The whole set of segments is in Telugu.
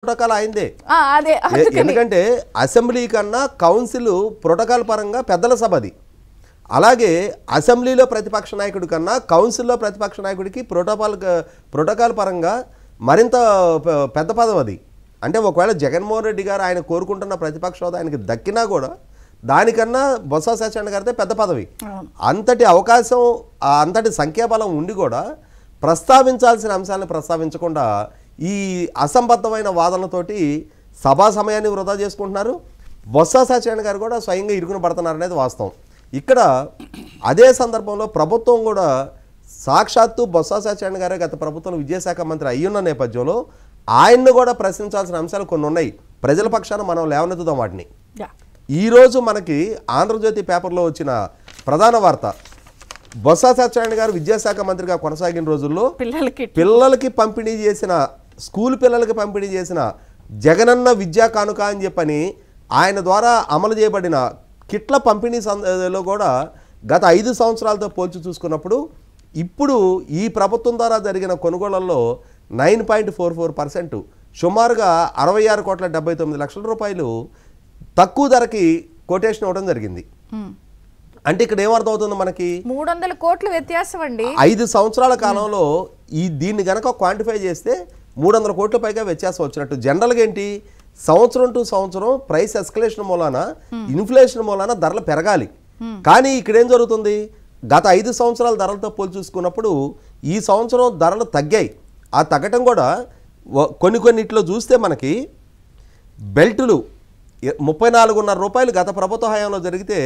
ప్రోటోకాల్ అయిందే. అదే ఎందుకంటే అసెంబ్లీ కన్నా కౌన్సిల్ ప్రోటోకాల్ పరంగా పెద్దల సభ అది. అలాగే అసెంబ్లీలో ప్రతిపక్ష నాయకుడి కన్నా కౌన్సిల్లో ప్రతిపక్ష నాయకుడికి ప్రోటోకాల్ పరంగా మరింత పెద్ద పదవి అది. అంటే ఒకవేళ జగన్మోహన్ రెడ్డి గారు ఆయన కోరుకుంటున్న ప్రతిపక్ష హోదా ఆయనకి దక్కినా కూడా దానికన్నా బొత్స సత్యనారాయణ గారితే పెద్ద పదవి. అంతటి అవకాశం అంతటి సంఖ్యాబలం ఉండి కూడా ప్రస్తావించాల్సిన అంశాలను ప్రస్తావించకుండా ఈ అసంబద్ధమైన వాదనలతోటి సభా సమయాన్ని వృధా చేసుకుంటున్నారు. బొత్స సత్యనారాయణ గారు కూడా స్వయంగా ఇరుకున పడుతున్నారు అనేది వాస్తవం. ఇక్కడ అదే సందర్భంలో ప్రభుత్వం కూడా సాక్షాత్తు బొత్స సత్యనారాయణ గారే గత ప్రభుత్వంలో విద్యాశాఖ మంత్రి అయ్యున్న నేపథ్యంలో ఆయన్ను కూడా ప్రశ్నించాల్సిన అంశాలు కొన్ని ఉన్నాయి. ప్రజల పక్షాన మనం లేవనెత్తుదాం వాటిని. ఈరోజు మనకి ఆంధ్రజ్యోతి పేపర్లో వచ్చిన ప్రధాన వార్త, బొత్స సత్యనారాయణ గారు విద్యాశాఖ మంత్రిగా కొనసాగిన రోజుల్లో పిల్లలకి పంపిణీ చేసిన స్కూల్ పిల్లలకి పంపిణీ చేసిన జగనన్న విద్యా కానుక అని చెప్పని ఆయన ద్వారా అమలు చేయబడిన కిట్ల పంపిణీలో కూడా గత 5 సంవత్సరాలతో పోల్చి చూసుకున్నప్పుడు ఇప్పుడు ఈ ప్రభుత్వం ద్వారా జరిగిన కొనుగోళ్లలో 9.44% సుమారుగా 66,79,00,000 రూపాయలు తక్కువ ధరకి కొటేషన్ ఇవ్వడం జరిగింది. అంటే ఇక్కడ ఏమర్థం అవుతుంది మనకి, 300 కోట్ల వ్యత్యాసం అండి. 5 సంవత్సరాల కాలంలో దీన్ని గనక క్వాంటిఫై చేస్తే 300 కోట్ల పైగా వ్యత్యాసం వచ్చినట్టు. జనరల్గా ఏంటి, సంవత్సరం టు సంవత్సరం ప్రైస్ ఎస్కలేషన్ మూలాన ఇన్ఫ్లేషన్ మూలాన ధరలు పెరగాలి. కానీ ఇక్కడేం జరుగుతుంది, గత 5 సంవత్సరాల ధరలతో పోల్చి చూసుకున్నప్పుడు ఈ సంవత్సరం ధరలు తగ్గాయి. ఆ తగ్గటం కూడా కొన్నిట్లో చూస్తే మనకి బెల్టులు 34.5 రూపాయలు గత ప్రభుత్వ హయాంలో జరిగితే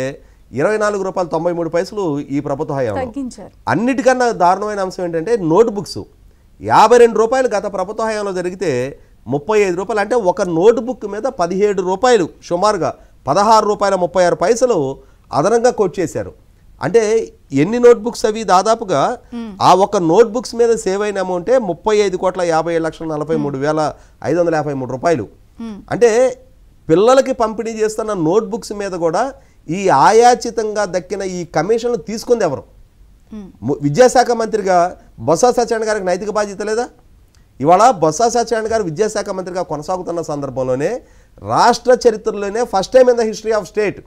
24.93 ఈ ప్రభుత్వ హయాంలో. అన్నిటికన్నా దారుణమైన అంశం ఏంటంటే నోట్బుక్స్ 52 రూపాయలు గత ప్రభుత్వ హయాంలో జరిగితే 35 రూపాయలు. అంటే ఒక నోట్బుక్ మీద 17 రూపాయలు సుమారుగా 16 రూపాయల 36 పైసలు అదనంగా కోట్ చేశారు. అంటే ఎన్ని నోట్బుక్స్ అవి, దాదాపుగా ఆ ఒక నోట్బుక్స్ మీద సేవ్ అయిన అమౌంటే 35,57,43,553 రూపాయలు. అంటే పిల్లలకి పంపిణీ చేస్తున్న నోట్బుక్స్ మీద కూడా ఈ ఆయాచితంగా దక్కిన ఈ కమిషన్లు తీసుకుంది ఎవరు? విద్యాశాఖ మంత్రిగా బొత్స సత్యనారాయణ గారికి నైతిక బాధ్యత లేదా? ఇవాళ బొత్స సత్యనారాయణ గారు విద్యాశాఖ మంత్రిగా కొనసాగుతున్న సందర్భంలోనే రాష్ట్ర చరిత్రలోనే first time in the history of state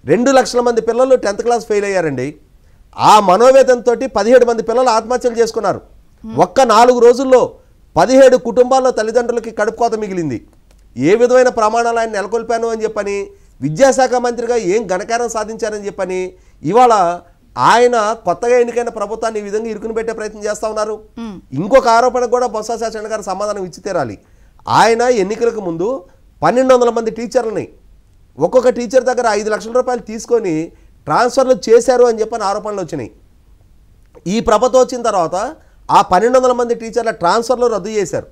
2 లక్షల మంది పిల్లలు 10th క్లాస్ ఫెయిల్ అయ్యారండి. ఆ మనోవేదంతో 17 మంది పిల్లలు ఆత్మహత్యలు చేసుకున్నారు. ఒక్క 4 రోజుల్లో 17 కుటుంబాల్లో తల్లిదండ్రులకి కడుపుకోత మిగిలింది. ఏ విధమైన ప్రమాణాలు ఆయన నెలకొల్పాను అని చెప్పని, విద్యాశాఖ మంత్రిగా ఏం ఘనకారం సాధించారని చెప్పని ఇవాళ ఆయన కొత్తగా ఎన్నికైన ప్రభుత్వాన్ని ఈ విధంగా ఇరుకుని పెట్టే ప్రయత్నం చేస్తూ ఉన్నారు. ఇంకొక ఆరోపణ కూడా బొత్స సత్యనారాయణ గారు సమాధానం ఇచ్చి తీరాలి. ఆయన ఎన్నికలకు ముందు 1200 మంది టీచర్లని ఒక్కొక్క టీచర్ దగ్గర 5 లక్షల రూపాయలు తీసుకొని ట్రాన్స్ఫర్లు చేశారు అని చెప్పని ఆరోపణలు వచ్చినాయి. ఈ ప్రభుత్వం వచ్చిన తర్వాత ఆ 1200 మంది టీచర్ల ట్రాన్స్ఫర్లు రద్దు చేశారు.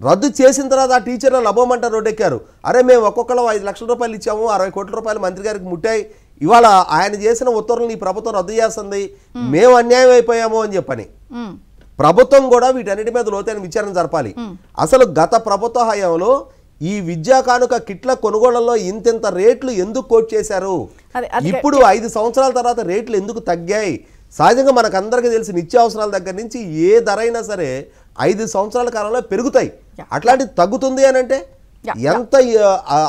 రద్దు చేసిన తర్వాత ఆ టీచర్లు లభోమంట రోడ్డెక్కారు. అరే మేము ఒక్కొక్కరు 5 లక్షల రూపాయలు ఇచ్చాము, 60 కోట్ల రూపాయలు మంత్రి గారికి ముట్టాయి, ఇవాళ ఆయన చేసిన ఉత్తర్వులను ఈ ప్రభుత్వం రద్దు చేస్తుంది, మేము అన్యాయం అయిపోయాము అని చెప్పని ప్రభుత్వం కూడా వీటన్నిటి మీద లోతైన విచారణ జరపాలి. అసలు గత ప్రభుత్వ హయాంలో ఈ విద్యా కానుక కిట్ల కొనుగోళ్లలో ఇంత రేట్లు ఎందుకు కోట్ చేశారు? ఇప్పుడు 5 సంవత్సరాల తర్వాత రేట్లు ఎందుకు తగ్గాయి? సహజంగా మనకందరికీ తెలిసి నిత్యావసరాల దగ్గర నుంచి ఏ ధర అయినా సరే 5 సంవత్సరాల కాలంలో పెరుగుతాయి. అట్లాంటిది తగ్గుతుంది అని అంటే ఎంత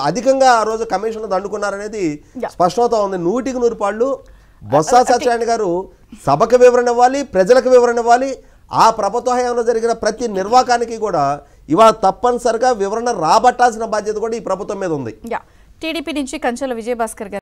అధికంగా ఆ రోజు కమిషన్లు దండుకున్నారనేది స్పష్టమవుతా ఉంది. 100కి 100 పాళ్ళు బొత్స సత్యనారాయణ గారు సభకు వివరణ ఇవ్వాలి, ప్రజలకు వివరణ ఇవ్వాలి. ఆ ప్రభుత్వ హయాంలో జరిగిన ప్రతి నిర్వాకానికి కూడా ఇవాళ తప్పనిసరిగా వివరణ రాబట్టాల్సిన బాధ్యత కూడా ఈ ప్రభుత్వం మీద ఉంది. టీడీపీ నుంచి కంచెల విజయభాస్కర్ గారు.